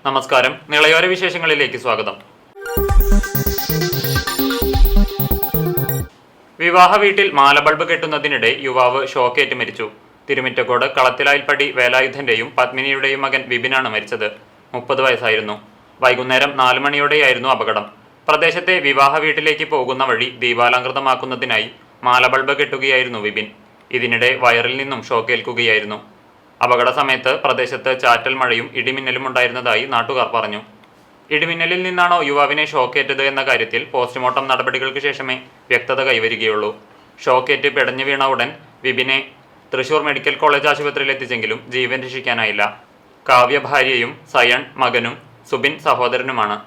നമസ്കാരം. നിളയോര വിശേഷങ്ങളിലേക്ക് സ്വാഗതം. വിവാഹ വീട്ടിൽ മാലബൾബ് കെട്ടുന്നതിനിടെ യുവാവ് ഷോക്കേറ്റ് മരിച്ചു. തിരുമിറ്റക്കോട് കളത്തിലായിൽപ്പടി വേലായുധന്റെയും പത്മിനിയുടെയും മകൻ വിപിനാണ് മരിച്ചത്. 30 വയസ്സായിരുന്നു. വൈകുന്നേരം 4 മണിയോടെയായിരുന്നു അപകടം. പ്രദേശത്തെ വിവാഹ വീട്ടിലേക്ക് പോകുന്ന വഴി ദീപാലംകൃതമാക്കുന്നതിനായി മാലബൾബ് കെട്ടുകയായിരുന്നു വിപിൻ. ഇതിനിടെ വയറിൽ നിന്നും ഷോക്കേൽക്കുകയായിരുന്നു. അപകട സമയത്ത് പ്രദേശത്ത് ചാറ്റൽ മഴയും ഇടിമിന്നലും ഉണ്ടായിരുന്നതായി നാട്ടുകാർ പറഞ്ഞു. ഇടിമിന്നലിൽ നിന്നാണോ യുവാവിനെ ഷോക്കേറ്റത് എന്ന കാര്യത്തിൽ പോസ്റ്റ്മോർട്ടം നടപടികൾക്ക് ശേഷമേ വ്യക്തത കൈവരികയുള്ളൂ. ഷോക്കേറ്റ് പിടഞ്ഞു വീണ ഉടൻ വിപിനെ തൃശൂർ മെഡിക്കൽ കോളേജ് ആശുപത്രിയിൽ എത്തിച്ചെങ്കിലും ജീവൻ രക്ഷിക്കാനായില്ല. കാവ്യ ഭാര്യയും സയൺ മകനും സുബിൻ സഹോദരനുമാണ്.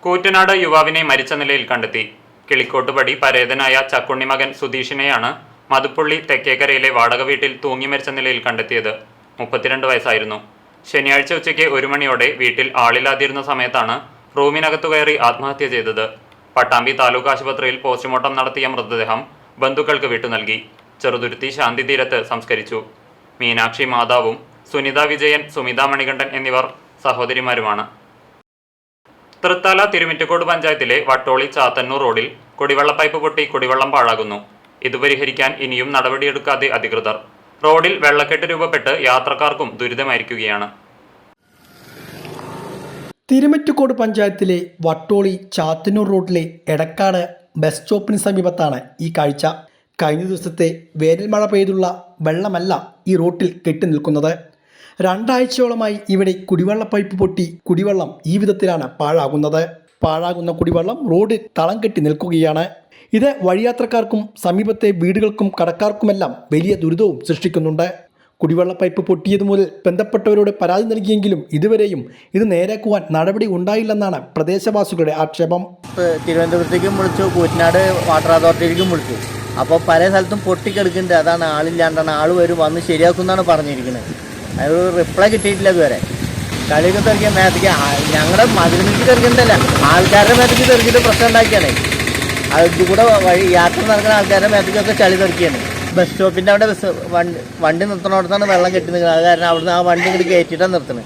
കൂറ്റനാട് യുവാവിനെ മരിച്ച നിലയിൽ കണ്ടെത്തി. കിളിക്കോട്ടുപടി പരേതനായ ചക്കുണ്ണി മകൻ സുധീഷിനെയാണ് മതുപ്പുള്ളി തെക്കേക്കരയിലെ വാടക വീട്ടിൽ തൂങ്ങി മരിച്ച നിലയിൽ കണ്ടെത്തിയത്. 32 വയസ്സായിരുന്നു. ശനിയാഴ്ച ഉച്ചയ്ക്ക് 1 മണിയോടെ വീട്ടിൽ ആളില്ലാതിരുന്ന സമയത്താണ് റൂമിനകത്തു കയറി ആത്മഹത്യ ചെയ്തത്. പട്ടാമ്പി താലൂക്ക് ആശുപത്രിയിൽ പോസ്റ്റ്മോർട്ടം നടത്തിയ മൃതദേഹം ബന്ധുക്കൾക്ക് വിട്ടു നൽകി. ചെറുതുരുത്തി ശാന്തി തീരത്ത് സംസ്കരിച്ചു. മീനാക്ഷി മാതാവും സുനിത വിജയൻ, സുമിത മണികണ്ഠൻ എന്നിവർ സഹോദരിമാരുമാണ്. തൃത്താല തിരുമിറ്റക്കോട് പഞ്ചായത്തിലെ വട്ടോളി ചാത്തന്നൂർ റോഡിൽ കുടിവെള്ള പൈപ്പ് പൊട്ടി കുടിവെള്ളം പാഴാകുന്നു. ഇത് പരിഹരിക്കാൻ ഇനിയും നടപടിയെടുക്കാതെ അധികൃതർ. റോഡിൽ വെള്ളക്കെട്ട് രൂപപ്പെട്ട് യാത്രക്കാർക്കും ദുരിതമായിരിക്കുകയാണ്. തിരുമിറ്റക്കോട് പഞ്ചായത്തിലെ വട്ടോളി ചാത്തന്നൂർ റോഡിലെ എടക്കാട് ബസ് സ്റ്റോപ്പിന് സമീപത്താണ് ഈ കാഴ്ച. കഴിഞ്ഞ ദിവസത്തെ വേനൽ മഴ പെയ്തുള്ള വെള്ളമല്ല ഈ റോട്ടിൽ കെട്ടി നിൽക്കുന്നത്. 2 ആഴ്ചയോളമായി ഇവിടെ കുടിവെള്ള പൈപ്പ് പൊട്ടി കുടിവെള്ളം ഈ വിധത്തിലാണ് പാഴാകുന്നത്. പാഴാകുന്ന കുടിവെള്ളം റോഡിൽ തളം കെട്ടി നിൽക്കുകയാണ്. ഇത് വഴിയാത്രക്കാർക്കും സമീപത്തെ വീടുകൾക്കും കടക്കാർക്കുമെല്ലാം വലിയ ദുരിതവും സൃഷ്ടിക്കുന്നുണ്ട്. കുടിവെള്ള പൈപ്പ് പൊട്ടിയത് മുതൽ ബന്ധപ്പെട്ടവരോട് പരാതി നൽകിയെങ്കിലും ഇതുവരെയും ഇത് നേരാക്കുവാൻ നടപടി ഉണ്ടായില്ലെന്നാണ് പ്രദേശവാസികളുടെ ആക്ഷേപം. തിരുവനന്തപുരത്തേക്കും വിളിച്ചു, കൂറ്റനാട് വാട്ടർ അതോറിറ്റിയിലേക്കും വിളിച്ചു. അപ്പോൾ പല സ്ഥലത്തും പൊട്ടിക്കെടുക്കുന്നുണ്ട്. അതാണ് ആളില്ലാണ്ടാണ്, ആൾ വരും വന്ന് ശരിയാക്കുമെന്നാണ് പറഞ്ഞിരിക്കുന്നത്. അതൊരു റിപ്ലൈ കിട്ടിയിട്ടില്ല ഇതുവരെ. കളിയൊക്കെ തെറിക്കാൻ മേത്തേക്ക് ഞങ്ങളുടെ മതിലിലേക്ക് തെറിക്കുന്നതല്ല, ആൾക്കാരുടെ മേത്തേക്ക് തെറിച്ചിട്ട് പ്രശ്നം ഉണ്ടാക്കിയാണ്. അത് കൂടെ വഴി യാത്ര നടക്കുന്ന ആൾക്കാരുടെ മേത്തേക്കൊക്കെ ചളി തെറിക്കുകയാണ്. ബസ് സ്റ്റോപ്പിൻ്റെ അവിടെ വണ്ടി നിർത്തണോടത്താണ് വെള്ളം കെട്ടി നിൽക്കുന്നത്. അത് കാരണം അവിടുന്ന് ആ വണ്ടി ഇങ്ങോട്ട് കയറ്റിയിട്ടാണ് നിർത്തുന്നത്.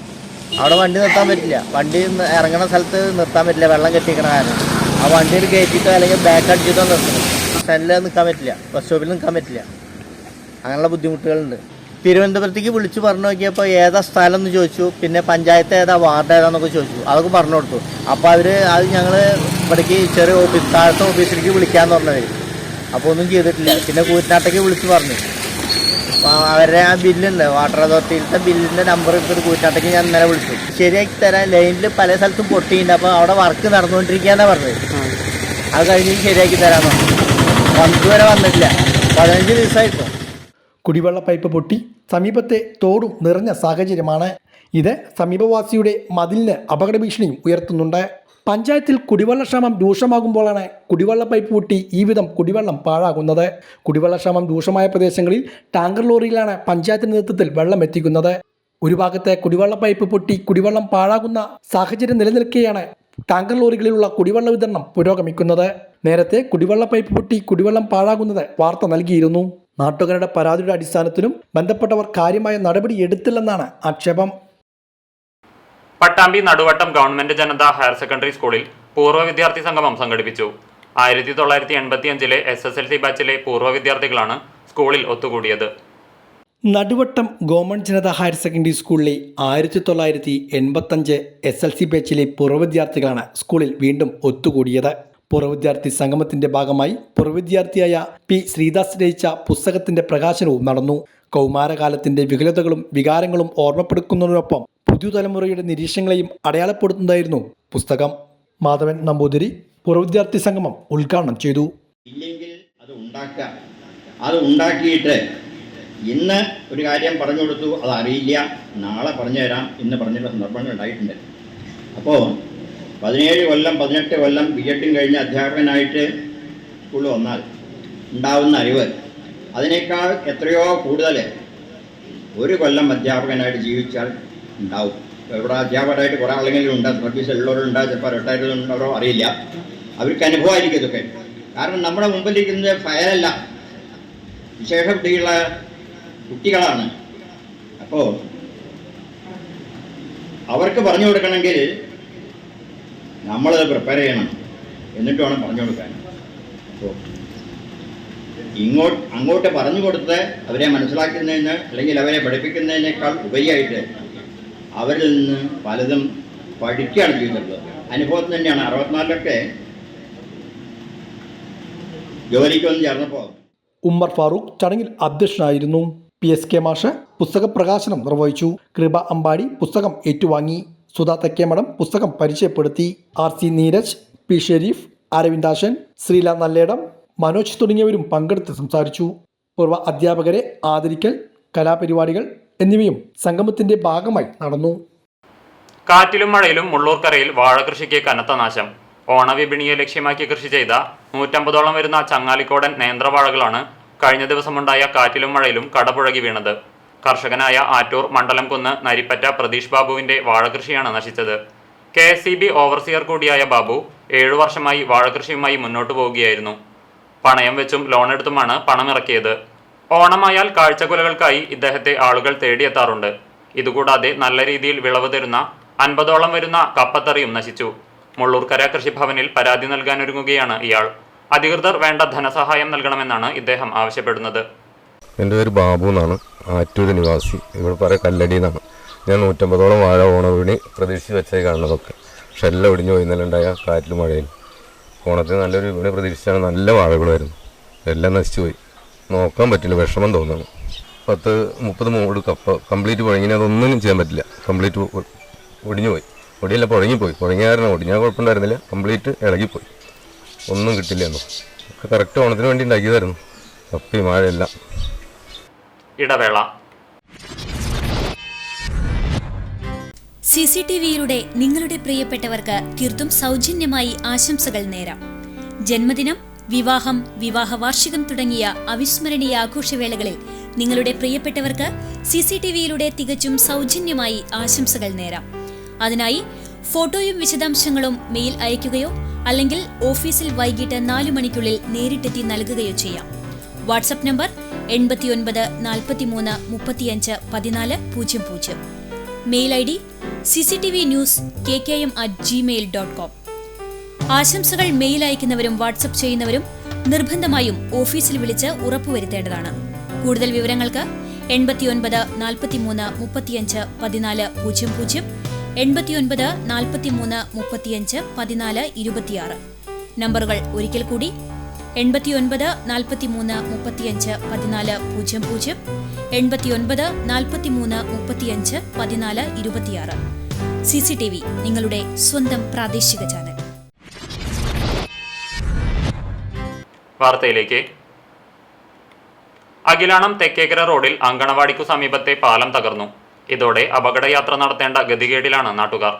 അവിടെ വണ്ടി നിർത്താൻ പറ്റില്ല, വണ്ടി ഇറങ്ങുന്ന സ്ഥലത്ത് നിർത്താൻ പറ്റില്ല, വെള്ളം കെട്ടിക്കണ കാരണം. ആ വണ്ടിയിൽ കയറ്റിയിട്ടോ അല്ലെങ്കിൽ ബാക്ക് അടിച്ചിട്ടോ നിർത്തുന്നത്. സ്റ്റാൻഡിൽ നിൽക്കാൻ പറ്റില്ല, ബസ് സ്റ്റോപ്പിൽ നിൽക്കാൻ പറ്റില്ല. അങ്ങനെയുള്ള ബുദ്ധിമുട്ടുകളുണ്ട്. തിരുവനന്തപുരത്തേക്ക് വിളിച്ച് പറഞ്ഞു നോക്കിയപ്പോൾ ഏതാ സ്ഥലം എന്ന് ചോദിച്ചു. പിന്നെ പഞ്ചായത്ത് ഏതാ വാർഡ് ഏതാന്നൊക്കെ ചോദിച്ചു. അതൊക്കെ പറഞ്ഞു കൊടുത്തു. അപ്പോൾ അത് ഞങ്ങൾ ഇവിടേക്ക് ചെറിയ ഓഫീസ്, താഴത്തെ ഓഫീസിലേക്ക് വിളിക്കാമെന്ന് പറഞ്ഞവർ. അപ്പോൾ ഒന്നും ചെയ്തിട്ടില്ല. പിന്നെ കൂറ്റനാട്ടേക്ക് വിളിച്ച് പറഞ്ഞു. അവരുടെ ആ ബില്ലുണ്ട്, വാട്ടർ അതോറിറ്റിയിലത്തെ ബില്ലിൻ്റെ നമ്പർ എടുത്തിട്ട് കൂറ്റനാട്ടേക്ക് ഞാൻ ഇന്നലെ വിളിച്ചു. ശരിയാക്കി തരാൻ ലൈനിൽ പല സ്ഥലത്തും പൊട്ടിയിട്ടുണ്ട്. അപ്പോൾ അവിടെ വർക്ക് നടന്നുകൊണ്ടിരിക്കുകയെന്നാണ് പറഞ്ഞത്. അത് കഴിഞ്ഞ് ശരിയാക്കി തരാമെന്ന് പറഞ്ഞു. വരെ വന്നിട്ടില്ല, 15 ദിവസമായിട്ടു. കുടിവെള്ള പൈപ്പ് പൊട്ടി സമീപത്തെ തോടും നിറഞ്ഞ സാഹചര്യമാണ്. ഇത് സമീപവാസിയുടെ മതിലിന് അപകട ഭീഷണിയും ഉയർത്തുന്നുണ്ട്. പഞ്ചായത്തിൽ കുടിവെള്ളക്ഷാമം രൂക്ഷമാകുമ്പോഴാണ് കുടിവെള്ള പൈപ്പ് പൊട്ടി ഈ വിധം കുടിവെള്ളം പാഴാകുന്നത്. കുടിവെള്ളക്ഷാമം രൂക്ഷമായ പ്രദേശങ്ങളിൽ ടാങ്കർ ലോറിയിലാണ് പഞ്ചായത്തിന്റെ നേതൃത്വത്തിൽ വെള്ളം എത്തിക്കുന്നത്. ഒരു ഭാഗത്തെ കുടിവെള്ള പൈപ്പ് പൊട്ടി കുടിവെള്ളം പാഴാകുന്ന സാഹചര്യം നിലനിൽക്കെയാണ് ടാങ്കർ ലോറികളിലുള്ള കുടിവെള്ള വിതരണം പുരോഗമിക്കുന്നത്. നേരത്തെ കുടിവെള്ള പൈപ്പ് പൊട്ടി കുടിവെള്ളം പാഴാകുന്നത് വാർത്ത നൽകിയിരുന്നു. നാട്ടുകാരുടെ പരാതിയുടെ അടിസ്ഥാനത്തിലും ബന്ധപ്പെട്ടവർ കാര്യമായ നടപടി എടുത്തില്ലെന്നാണ് ആക്ഷേപം. പട്ടാമ്പി നടുവട്ടം ഗവൺമെന്റ് ജനത ഹയർ സെക്കൻഡറി സ്കൂളിൽ പൂർവ്വ വിദ്യാർത്ഥി സംഗമം സംഘടിപ്പിച്ചു. 1985 SSLC ബാച്ചിലെ പൂർവ്വ വിദ്യാർത്ഥികളാണ് സ്കൂളിൽ ഒത്തുകൂടിയത്. നടുവട്ടം ഗവൺമെന്റ് ജനത ഹയർ സെക്കൻഡറി സ്കൂളിലെ 1985 SSLC ബാച്ചിലെ പൂർവ്വ വിദ്യാർത്ഥികളാണ് സ്കൂളിൽ വീണ്ടും ഒത്തുകൂടിയത്. പൂർവ്വ വിദ്യാർത്ഥി സംഗമത്തിന്റെ ഭാഗമായി പൂർവ്വ വിദ്യാർത്ഥിയായ പി ശ്രീദാസ് രചിച്ച പുസ്തകത്തിന്റെ പ്രകാശനവും നടന്നു. കൗമാരകാലത്തിന്റെ വികലതകളും വികാരങ്ങളും ഓർമ്മപ്പെടുത്തുന്നതിനൊപ്പം പുതുതലമുറയുടെ നിരീക്ഷണങ്ങളെയും അടയാളപ്പെടുത്തുന്നതായിരുന്നു പുസ്തകം. മാധവൻ നമ്പൂതിരി പൂർവ്വ വിദ്യാർത്ഥി സംഗമം ഉദ്ഘാടനം ചെയ്തു. ഇല്ലെങ്കിൽ അത് ഉണ്ടാക്കിയിട്ട് ഇന്ന് ഒരു കാര്യം പറഞ്ഞു കൊടുത്തു, അത് അറിയില്ല, നാളെ പറഞ്ഞു തരാം എന്ന് പറഞ്ഞുള്ള സന്ദർഭങ്ങൾ ഉണ്ടായിട്ടുണ്ട്. അപ്പോൾ 17 കൊല്ലം 18 കൊല്ലം ബി.എഡും കഴിഞ്ഞ അധ്യാപകനായിട്ട് സ്കൂളിൽ വന്നാൽ ഉണ്ടാവുന്ന അറിവ് അതിനേക്കാൾ എത്രയോ കൂടുതൽ 1 കൊല്ലം അധ്യാപകനായിട്ട് ജീവിച്ചാൽ ഉണ്ടാവും. ഇവിടെ അധ്യാപകരായിട്ട് കുറേ ആളെങ്കിലും ഉണ്ട്, സർവീസ് ഉള്ളവരുണ്ട്, ചിലപ്പോൾ റിട്ടയർഡ് ഉണ്ടവരോ അറിയില്ല. അവർക്ക് അനുഭവമായിരിക്കും ഇതൊക്കെ. കാരണം നമ്മുടെ മുമ്പിലിരിക്കുന്നത് ഫയലല്ല, വിശേഷ കുട്ടികളാണ്. അപ്പോൾ അവർക്ക് പറഞ്ഞു കൊടുക്കണമെങ്കിൽ നമ്മളത് പ്രിപ്പയർ ചെയ്യണം, എന്നിട്ട് വേണം പറഞ്ഞു കൊടുക്കാൻ. അപ്പോൾ അങ്ങോട്ട് പറഞ്ഞു കൊടുത്ത് അവരെ മനസ്സിലാക്കുന്നതിന് അല്ലെങ്കിൽ അവരെ പഠിപ്പിക്കുന്നതിനേക്കാൾ ഉപരിയായിട്ട് അവരിൽ നിന്ന് പലതും പഠിക്കുകയാണ് ചെയ്തിട്ടുള്ളത്. അനുഭവത്തിന് തന്നെയാണ്. 64-ലൊക്കെ ജോലിക്ക് വന്ന് ചേർന്നപ്പോൾ ഉമ്മർ ഫാറൂഖ് ചടങ്ങിൽ അധ്യക്ഷനായിരുന്നു. PSK മാഷ് പുസ്തക പ്രകാശനം നിർവഹിച്ചു. കൃപ അമ്പാടി പുസ്തകം ഏറ്റുവാങ്ങി. സുധാ തെക്കേമഠം പുസ്തകം പരിചയപ്പെടുത്തി. RC നീരജ്, P ഷെരീഫ്, അരവിന്ദാശൻ, ശ്രീല നല്ലേടം, മനോജ് തുടങ്ങിയവരും പങ്കെടുത്ത് സംസാരിച്ചു. പൂർവ്വ അധ്യാപകരെ ആദരിക്കൽ, കലാപരിപാടികൾ എന്നിവയും സംഗമത്തിന്റെ ഭാഗമായി നടന്നു. കാറ്റിലും മഴയിലും മുള്ളൂർക്കരയിൽ വാഴകൃഷിക്ക് കനത്ത നാശം. ഓണവിപണിയെ ലക്ഷ്യമാക്കി കൃഷി ചെയ്ത 150ഓളം വരുന്ന ചങ്ങാലിക്കോടൻ നേന്ത്രവാഴകളാണ് കഴിഞ്ഞ ദിവസമുണ്ടായ കാറ്റിലും മഴയിലും കടപുഴകി വീണത്. കർഷകനായ ആറ്റൂർ മണ്ഡലംകുന്ന് നരിപ്പറ്റ പ്രതീഷ് ബാബുവിന്റെ വാഴകൃഷിയാണ് നശിച്ചത്. KSEB ഓവർസിയർ കൂടിയായ ബാബു 7 വർഷമായി വാഴകൃഷിയുമായി മുന്നോട്ടു പോവുകയായിരുന്നു. പണയം വെച്ചും ലോണെടുത്തുമാണ് പണമിറക്കിയത്. ഓണമായാൽ കാഴ്ചക്കുലകൾക്കായി ഇദ്ദേഹത്തെ ആളുകൾ തേടിയെത്താറുണ്ട്. ഇതുകൂടാതെ നല്ല രീതിയിൽ വിളവ് തരുന്ന 50ഓളം വരുന്ന കപ്പത്തറിയും നശിച്ചു. മുള്ളൂർക്കര കൃഷിഭവനിൽ പരാതി നൽകാനൊരുങ്ങുകയാണ് ഇയാൾ. അധികൃതർ വേണ്ട ധനസഹായം നൽകണമെന്നാണ് ഇദ്ദേഹം ആവശ്യപ്പെടുന്നത്. എൻ്റെ പേര് ബാബു എന്നാണ്, ആറ്റൂർ നിവാസി. ഇവിടെ പറയാം കല്ലടി എന്നാണ്. ഞാൻ 150ഓളം വാഴ ഓണവിപണി പ്രതീക്ഷിച്ച് വെച്ചായി കാണുന്നതൊക്കെ, പക്ഷെ എല്ലാം ഒടിഞ്ഞു പോയി. ഇന്നലെ ഉണ്ടായ കാറ്റിലും മഴയിൽ. ഓണത്തിന് നല്ലൊരു വിപണി പ്രതീക്ഷിച്ചാണ്, നല്ല വാഴകളായിരുന്നു. എല്ലാം നശിച്ചു പോയി. നോക്കാൻ പറ്റില്ല, വിഷമം തോന്നുന്നു. 10-30 മൂട് കപ്പ കംപ്ലീറ്റ് പുഴങ്ങിന് അതൊന്നും ചെയ്യാൻ പറ്റില്ല. കംപ്ലീറ്റ് ഒടിഞ്ഞു പോയി. ഒടിയല്ല, പുഴങ്ങിപ്പോയി. പുഴങ്ങിയ കാരണം ഒടിഞ്ഞാൽ കുഴപ്പമുണ്ടായിരുന്നില്ല, കംപ്ലീറ്റ് ഇളകിപ്പോയി. ഒന്നും കിട്ടില്ല എന്നോ. ഒക്കെ കറക്റ്റ് ഓണത്തിന് വേണ്ടി ഉണ്ടാക്കിയതായിരുന്നു. കപ്പി മഴയെല്ലാം. ഇടവേള. CCTVയിലൂടെ നിങ്ങളുടെ പ്രിയപ്പെട്ടവർക്ക് തീർത്തും സൗജന്യമായി ആശംസകൾ നേരാം. ജന്മദിനം, വിവാഹം, വിവാഹ വാർഷികം തുടങ്ങിയ അവിസ്മരണീയ ആഘോഷവേളകളിൽ നിങ്ങളുടെ പ്രിയപ്പെട്ടവർക്ക് CCTVയിലൂടെ തികച്ചും സൗജന്യമായി ആശംസകൾ നേരാം. അതിനായി ഫോട്ടോയും വിശദാംശങ്ങളും മെയിൽ അയയ്ക്കുകയോ അല്ലെങ്കിൽ ഓഫീസിൽ വൈകിട്ട് 4 മണിക്കുള്ളിൽ നേരിട്ടെത്തി നൽകുകയോ ചെയ്യാം. WhatsApp number 89 43 35 14 00. Mail ID cctvnews@gmail.com. ആശംസകൾ മെയിൽ അയക്കുന്നവരും വാട്സ്ആപ്പ് ചെയ്യുന്നവരും നിർബന്ധമായും ഓഫീസിൽ വിളിച്ച് ഉറപ്പുവരുത്തേണ്ടതാണ്. കൂടുതൽ വിവരങ്ങൾക്ക് 89 43 35 14 00, 89 43 35 14 26. നമ്പറുകൾ ഒരിക്കൽ കൂടി: 89 43 35 14 00, 89 43 35 14 26. CCTV, നിങ്ങളുടെ സ്വന്തം പ്രാദേശിക ചാനൽ. വാർത്തയിലേക്ക്. അഖിലാണം തെക്കേക്കര റോഡിൽ അങ്കണവാടിക്കു സമീപത്തെ പാലം തകർന്നു. ഇതോടെ അപകടയാത്ര നടത്തേണ്ട ഗതികേടിലാണ് നാട്ടുകാർ.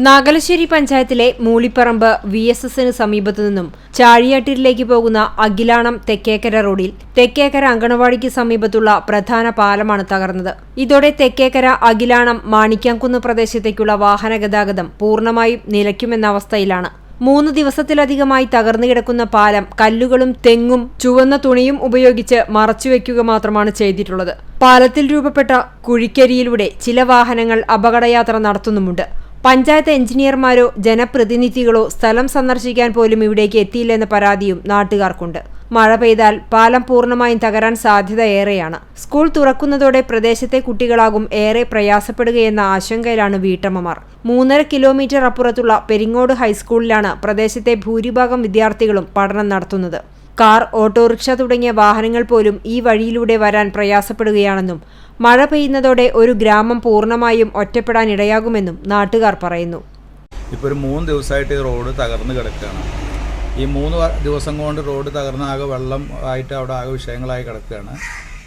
നാഗലശ്ശേരി പഞ്ചായത്തിലെ മൂളിപ്പറമ്പ് VSSന് സമീപത്തു നിന്നും ചാഴിയാട്ടൂരിലേക്ക് പോകുന്ന അഖിലാണം തെക്കേക്കര റോഡിൽ തെക്കേക്കര അങ്കണവാടിക്ക് സമീപത്തുള്ള പ്രധാന പാലമാണ് തകർന്നത്. ഇതോടെ തെക്കേക്കര അഖിലാണം മാണിക്യാംകുന്ന് പ്രദേശത്തേക്കുള്ള വാഹന ഗതാഗതം പൂർണ്ണമായും നിലയ്ക്കുമെന്ന അവസ്ഥയിലാണ്. 3 ദിവസത്തിലധികമായി തകർന്നു കിടക്കുന്ന പാലം കല്ലുകളും തെങ്ങും ചുവന്ന തുണിയും ഉപയോഗിച്ച് മറച്ചുവെക്കുക മാത്രമാണ് ചെയ്തിട്ടുള്ളത്. പാലത്തിൽ രൂപപ്പെട്ട കുഴിക്കരിയിലൂടെ ചില വാഹനങ്ങൾ അപകടയാത്ര നടത്തുന്നുമുണ്ട്. പഞ്ചായത്ത് എഞ്ചിനീയർമാരോ ജനപ്രതിനിധികളോ സ്ഥലം സന്ദർശിക്കാൻ പോലും ഇവിടേക്ക് എത്തിയില്ലെന്ന പരാതിയും നാട്ടുകാർക്കുണ്ട്. മഴ പെയ്താൽ പാലം പൂർണ്ണമായും തകരാൻ സാധ്യത ഏറെയാണ്. സ്കൂൾ തുറക്കുന്നതോടെ പ്രദേശത്തെ കുട്ടികളാകും ഏറെ പ്രയാസപ്പെടുകയെന്ന ആശങ്കയിലാണ് വീട്ടമ്മമാർ. 3.5 കിലോമീറ്റർ അപ്പുറത്തുള്ള പെരിങ്ങോട് ഹൈസ്കൂളിലാണ് പ്രദേശത്തെ ഭൂരിഭാഗം വിദ്യാർത്ഥികളും പഠനം നടത്തുന്നത്. കാർ, ഓട്ടോറിക്ഷ തുടങ്ങിയ വാഹനങ്ങൾ പോലും ഈ വഴിയിലൂടെ വരാൻ പ്രയാസപ്പെടുകയാണെന്നും മഴ പെയ്യുന്നതോടെ ഒരു ഗ്രാമം പൂർണ്ണമായും ഒറ്റപ്പെടാനിടയാകുമെന്നും നാട്ടുകാർ പറയുന്നു. ഇപ്പോൾ ഒരു 3 ദിവസമായിട്ട് റോഡ് തകർന്ന് കിടക്കുകയാണ്. ഈ 3 ദിവസം കൊണ്ട് റോഡ് തകർന്ന ആകെ വെള്ളം ആയിട്ട് അവിടെ ആകെ വിഷയങ്ങളായി കിടക്കുകയാണ്.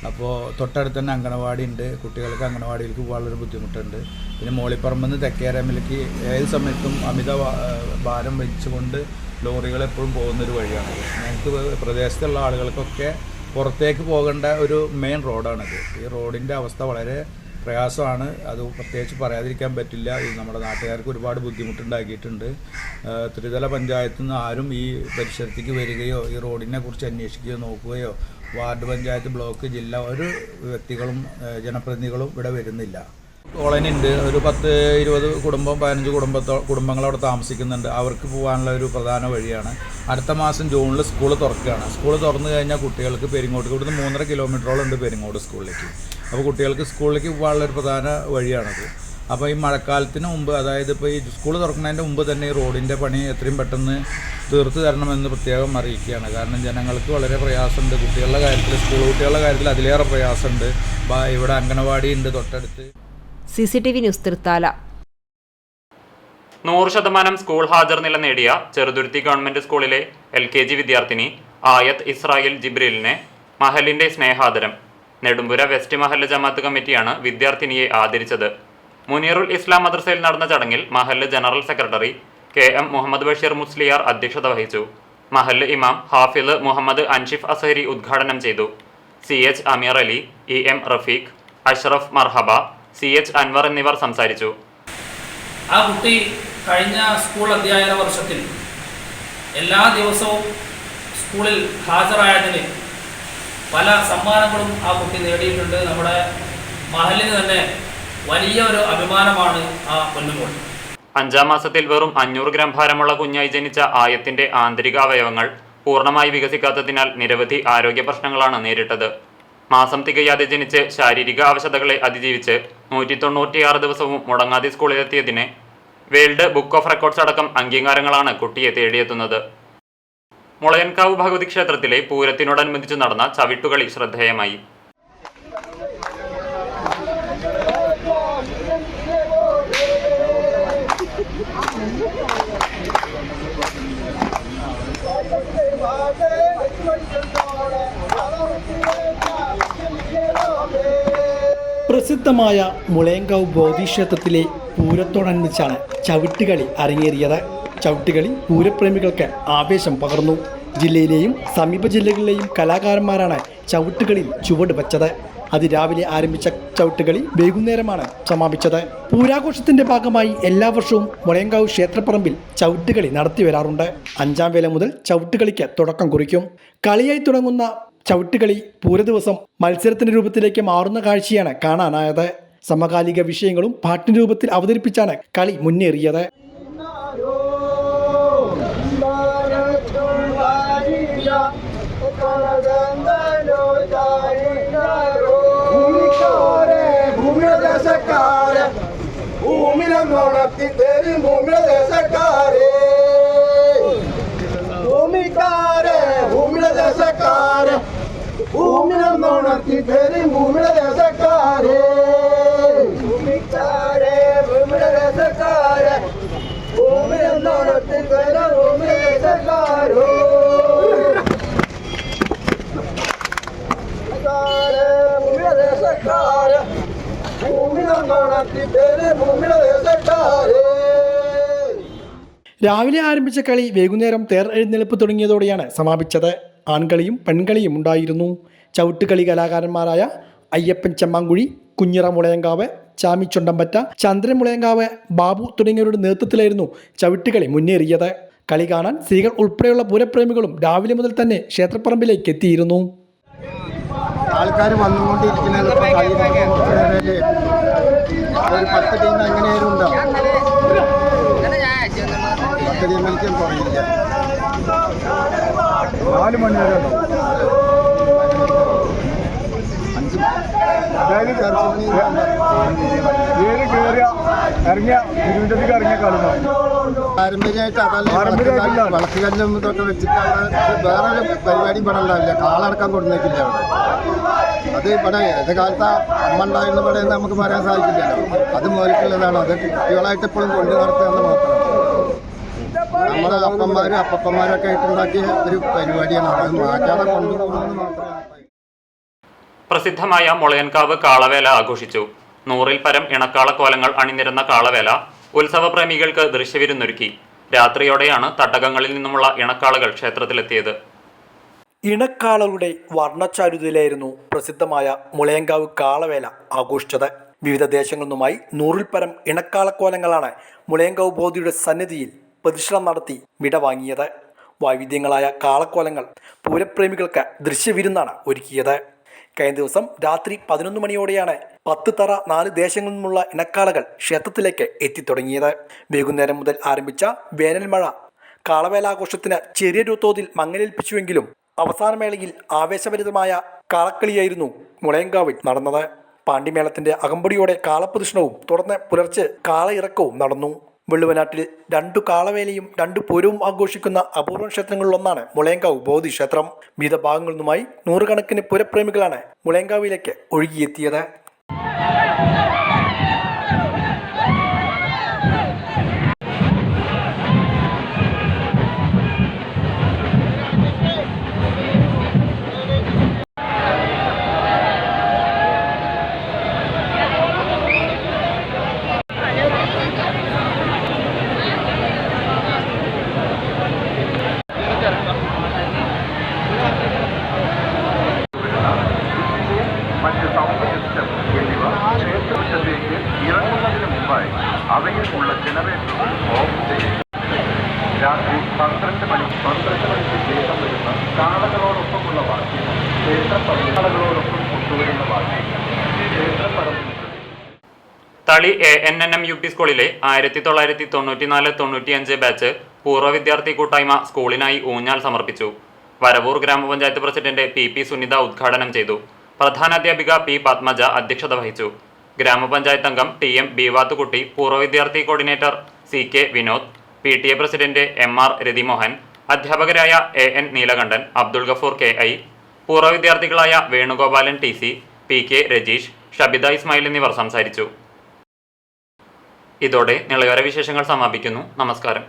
അപ്പോൾ തൊട്ടടുത്ത് തന്നെ അങ്കണവാടി ഉണ്ട്. കുട്ടികൾക്ക് അങ്കണവാടിയിലേക്ക് വളരെ ബുദ്ധിമുട്ടുണ്ട്. പിന്നെ മോളിപ്പറമ്പിൽ നിന്ന് തെക്കേരമ്മിലേക്ക് ഏത് സമയത്തും അമിത ഭാരം വെച്ചുകൊണ്ട് ലോറികൾ എപ്പോഴും പോകുന്നൊരു വഴിയാണ്. ഞങ്ങൾക്ക് പ്രദേശത്തുള്ള ആളുകൾക്കൊക്കെ പുറത്തേക്ക് പോകേണ്ട ഒരു മെയിൻ റോഡാണിത്. ഈ റോഡിൻ്റെ അവസ്ഥ വളരെ പ്രയാസമാണ്. അത് പ്രത്യേകിച്ച് പറയാതിരിക്കാൻ പറ്റില്ല. ഇത് നമ്മുടെ നാട്ടുകാർക്ക് ഒരുപാട് ബുദ്ധിമുട്ടുണ്ടാക്കിയിട്ടുണ്ട്. ത്രിതല പഞ്ചായത്തിൽ നിന്ന് ആരും ഈ പരിസരത്തേക്ക് വരികയോ ഈ റോഡിനെ കുറിച്ച് അന്വേഷിക്കുകയോ നോക്കുകയോ വാർഡ് പഞ്ചായത്ത്, ബ്ലോക്ക്, ജില്ല ഒരു വ്യക്തികളും ജനപ്രതിനിധികളും ഇവിടെ വരുന്നില്ല. കോളനി ഉണ്ട്, ഒരു 10-20 കുടുംബം 15 കുടുംബങ്ങൾ അവിടെ താമസിക്കുന്നുണ്ട്. അവർക്ക് പോകാനുള്ള ഒരു പ്രധാന വഴിയാണ്. അടുത്ത മാസം ജൂണിൽ സ്കൂൾ തുറക്കുകയാണ്. സ്കൂൾ തുറന്നു കഴിഞ്ഞാൽ കുട്ടികൾക്ക് പെരിങ്ങോട്ട്, ഇവിടുന്ന് 3.5 കിലോമീറ്ററോളം ഉണ്ട് പെരിങ്ങോട് സ്കൂളിലേക്ക്. അപ്പോൾ കുട്ടികൾക്ക് സ്കൂളിലേക്ക് പോകാനുള്ള ഒരു പ്രധാന വഴിയാണത്. അപ്പോൾ ഈ മഴക്കാലത്തിന് മുമ്പ്, അതായത് ഇപ്പോൾ ഈ സ്കൂൾ തുറക്കുന്നതിൻ്റെ മുമ്പ് തന്നെ ഈ റോഡിൻ്റെ പണി എത്രയും പെട്ടെന്ന് തീർത്ത് തരണമെന്ന് പ്രത്യേകം അറിയിക്കുകയാണ്. കാരണം ജനങ്ങൾക്ക് വളരെ പ്രയാസമുണ്ട്. കുട്ടികളുടെ കാര്യത്തിൽ, സ്കൂൾ കുട്ടികളുടെ കാര്യത്തിൽ അതിലേറെ പ്രയാസമുണ്ട്. ഇവിടെ അംഗനവാടി ഉണ്ട് തൊട്ടടുത്ത്. CCTV news Thrithala. 100% സ്കൂൾ ഹാജർ നില നേടിയ ചെറുതുരുത്തി ഗവൺമെന്റ് സ്കൂളിലെ LKG വിദ്യാർത്ഥിനി ആയത്ത് ഇസ്രായേൽ ജിബ്രീലിനെ മഹലിന്റെ സ്നേഹാദരം. നെടുമ്പുര വെസ്റ്റ് മഹല്ല് ജമാഅത്ത് കമ്മിറ്റിയാണ് വിദ്യാർത്ഥിനിയെ ആദരിച്ചത്. മുനീറുൽ ഇസ്ലാം മദ്രസയിൽ നടന്ന ചടങ്ങിൽ മഹല്ല് general secretary KM Muhammad Basheer Musliyar അധ്യക്ഷത വഹിച്ചു. മഹല്ല് ഇമാം ഹാഫിദ് മുഹമ്മദ് അൻഷിഫ് അസഹരി ഉദ്ഘാടനം ചെയ്തു. CH അമീർ അലി, EM റഫീഖ്, അഷ്റഫ് മർഹബ, CH അൻവർ എന്നിവർ സംസാരിച്ചു. ആ കുട്ടി കഴിഞ്ഞ സ്കൂൾ അധ്യയന വർഷത്തിൽ എല്ലാ ദിവസവും സ്കൂളിൽ ഹാജരായതിന് പല സമ്മാനങ്ങളും ആ കുട്ടി നേടിയിട്ടുണ്ട്. നമ്മുടെ മഹലിന് തന്നെ വലിയ ഒരു അഭിമാനമാണ് ആ പൊന്നുമോൾ. 5-ാം മാസത്തിൽ വെറും 500 ഗ്രാം ഭാരമുള്ള കുഞ്ഞായി ജനിച്ച ആയത്തിന്റെ ആന്തരിക അവയവങ്ങൾ പൂർണ്ണമായി വികസിക്കാത്തതിനാൽ നിരവധി ആരോഗ്യ പ്രശ്നങ്ങളാണ് നേരിട്ടത്. മാസം തികയാതെ ജനിച്ച് ശാരീരിക അവശതകളെ അതിജീവിച്ച് 196 ദിവസവും മുടങ്ങാതെ സ്കൂളിലെത്തിയതിന് വേൾഡ് ബുക്ക് ഓഫ് റെക്കോർഡ്സ് അടക്കം അംഗീകാരങ്ങളാണ് കുട്ടിയെ തേടിയെത്തുന്നത്. മുളയൻകാവ് ഭഗവതി ക്ഷേത്രത്തിലെ പൂരത്തിനോടനുബന്ധിച്ച് നടന്ന ചവിട്ടുകളി ശ്രദ്ധേയമായി. പ്രസിദ്ധമായ മുളയങ്കാവ് ബോധിക്ഷേത്രത്തിലെ പൂരത്തോടനുബന്ധിച്ചാണ് ചവിട്ടുകളി അരങ്ങേറിയത്. ചവിട്ടുകളി പൂരപ്രേമികൾക്ക് ആവേശം പകർന്നു. ജില്ലയിലെയും സമീപ ജില്ലകളിലെയും കലാകാരന്മാരാണ് ചവിട്ടുകളിൽ ചുവട് വച്ചത്. അതിരാവിലെ ആരംഭിച്ച ചവിട്ടുകളി വൈകുന്നേരമാണ് സമാപിച്ചത്. പൂരാഘോഷത്തിന്റെ ഭാഗമായി എല്ലാ വർഷവും മുളയങ്കാവ് ക്ഷേത്രപ്പറമ്പിൽ ചവിട്ടുകളി നടത്തി വരാറുണ്ട്. 5-ാം വേല മുതൽ ചവിട്ടുകളിക്ക് തുടക്കം കുറിക്കും. കളിയായി തുടങ്ങുന്ന ചവിട്ടുകളി പൂരദിവസം മത്സരത്തിന്റെ രൂപത്തിലേക്ക് മാറുന്ന കാഴ്ചയാണ് കാണാനായത്. സമകാലിക വിഷയങ്ങളും പാട്ടിന്റെ രൂപത്തിൽ അവതരിപ്പിച്ചാണ് കളി മുന്നേറിയത്. രാവിലെ ആരംഭിച്ച കളി വൈകുന്നേരം തേർ എഴുന്നേൽപ്പ് തുടങ്ങിയതോടെയാണ് സമാപിച്ചത്. ആൺകളിയും പെൺകളിയും ഉണ്ടായിരുന്നു. ചവിട്ടുകളി കലാകാരന്മാരായ അയ്യപ്പൻ ചെമ്മാങ്കുഴി, കുഞ്ഞിറ മുളയങ്കാവ്, ചാമി ചുണ്ടമ്പറ്റ, ചന്ദ്രൻ മുളയങ്കാവ്, ബാബു തുടങ്ങിയവരുടെ നേതൃത്വത്തിലായിരുന്നു ചവിട്ടുകളി മുന്നേറിയത്. കളി കാണാൻ സ്ത്രീകൾ ഉൾപ്പെടെയുള്ള പൂരപ്രേമികളും രാവിലെ മുതൽ തന്നെ ക്ഷേത്രപ്പറമ്പിലേക്ക് എത്തിയിരുന്നു. ആൾക്കാർ വന്നുകൊണ്ടിരിക്കുന്നത് ഒരു 10 ടീം എങ്ങനെയാലും ഉണ്ടാവും. 10 ടീമിലേക്കും കുറയില്ല. 4 മണി വരെ പാരമ്പര്യമായിട്ട് അതല്ല വളക്കുകല്ലും ഇതൊക്കെ വെച്ചിട്ട് വേറൊരു പരിപാടി ഇവിടെ ഉണ്ടാവില്ല. കാളടക്കം കൊടുന്നേക്കില്ല അവിടെ. അത് ഇവിടെ ഏത് കാലത്ത് അമ്മ ഉണ്ടായിരുന്ന ഇവിടെ നമുക്ക് പറയാൻ സാധിക്കില്ലല്ലോ. അത് മോരിക്കുള്ളതാണ്. അത് കുട്ടികളായിട്ട് എപ്പോഴും കൊണ്ടു നടത്തുകയെന്ന് മാത്രം. നമ്മുടെ അപ്പന്മാരും അപ്പന്മാരൊക്കെ ആയിട്ടുണ്ടാക്കിയ ഒരു പരിപാടിയാണ്. അത് മാറ്റാതെ കൊണ്ടുപോകുന്നത് മാത്രമേ. പ്രസിദ്ധമായ മുളയൻകാവ് കാളവേല ആഘോഷിച്ചു. 100-ൽ പരം ഇണക്കാളക്കോലങ്ങൾ അണിനിരന്ന കാളവേല ഉത്സവപ്രേമികൾക്ക് ദൃശ്യവിരുന്നൊരുക്കി. രാത്രിയോടെയാണ് തട്ടകങ്ങളിൽ നിന്നുമുള്ള ഇണക്കാളകൾ ക്ഷേത്രത്തിലെത്തിയത്. ഇണക്കാളകളുടെ വർണ്ണച്ചാരുതയിലായിരുന്നു പ്രസിദ്ധമായ മുളയങ്കാവ് കാളവേല ആഘോഷിച്ചത്. വിവിധ ദേശങ്ങളിൽ നിന്നുമായി 100-ൽ പരം ഇണക്കാളക്കോലങ്ങളാണ് മുളയങ്കാവ് ബോധിയുടെ സന്നിധിയിൽ പ്രദക്ഷിണം നടത്തി വിടവാങ്ങിയത്. വൈവിധ്യങ്ങളായ കാളക്കോലങ്ങൾ പൂരപ്രേമികൾക്ക് ദൃശ്യവിരുന്നാണ് ഒരുക്കിയത്. കഴിഞ്ഞ ദിവസം രാത്രി 11 മണിയോടെയാണ് 10 തറ 4 ദേശങ്ങളിൽ നിന്നുള്ള ഇണക്കാളകൾ ക്ഷേത്രത്തിലേക്ക് എത്തിത്തുടങ്ങിയത്. വൈകുന്നേരം മുതൽ ആരംഭിച്ച വേനൽ മഴ കാളവേലാഘോഷത്തിന് ചെറിയ തോതിൽ മങ്ങലേൽപ്പിച്ചുവെങ്കിലും അവസാന മേളയിൽ ആവേശഭരിതമായ കാളക്കളിയായിരുന്നു മുളയങ്കാവിൽ നടന്നത്. പാണ്ടിമേളത്തിന്റെ അകമ്പടിയോടെ കാളപ്രദക്ഷിണവും തുടർന്ന് പുലർച്ചെ കാളയിറക്കവും നടന്നു. വെള്ളുവനാട്ടിൽ 2 കാളവേലയും 2 പൂരവും ആഘോഷിക്കുന്ന അപൂർവ ക്ഷേത്രങ്ങളിലൊന്നാണ് മുളയങ്കാവ് ഭഗവതി ക്ഷേത്രം. വിവിധ ഭാഗങ്ങളിൽ നിന്നുമായി നൂറുകണക്കിന് പൂരപ്രേമികളാണ് മുളയങ്കാവിലേക്ക് ഒഴുകിയെത്തിയത്. മറ്റ് സൗണ്ട് സിസ്റ്റം എന്നിവ ക്ഷേത്രവശത്തേക്ക് ഇറങ്ങുന്നതിന് മുമ്പായി അവയിലുള്ള ജനറേറ്ററുകൾ ഓഫ് ചെയ്യുക. രാത്രി 12 മണിക്ക് ശേഷം വരുന്ന കാളകളോടൊപ്പമുള്ള വാദ്യം ക്ഷേത്രപരികാളകളോടൊപ്പം കൊണ്ടുവരുന്ന വാദ്യം ക്ഷേത്രപരമ്പര. തളി ANNM UP സ്കൂളിലെ 1994-95 ബാച്ച് പൂർവ്വ വിദ്യാർത്ഥി കൂട്ടായ്മ സ്കൂളിനായി ഊഞ്ഞാൽ സമർപ്പിച്ചു. വരവൂർ ഗ്രാമപഞ്ചായത്ത് പ്രസിഡന്റ് PP സുനിത ഉദ്ഘാടനം ചെയ്തു. പ്രധാനാധ്യാപിക P പത്മജ അധ്യക്ഷത വഹിച്ചു. ഗ്രാമപഞ്ചായത്ത് അംഗം TM ബീവാത്തുകുട്ടി, പൂർവ്വ വിദ്യാർത്ഥി coordinator CK Vinod, PTA president MR Rathimohan, അധ്യാപകരായ AN നീലകണ്ഠൻ, അബ്ദുൾ ഗഫൂർ KI, പൂർവ്വ വിദ്യാർത്ഥികളായ വേണുഗോപാലൻ TC, PK രജീഷ്, ഷബിത ഇസ്മായിൽ എന്നിവർ സംസാരിച്ചു. ഇതോടെ നിളയോര വിശേഷങ്ങൾ സമാപിക്കുന്നു. നമസ്കാരം.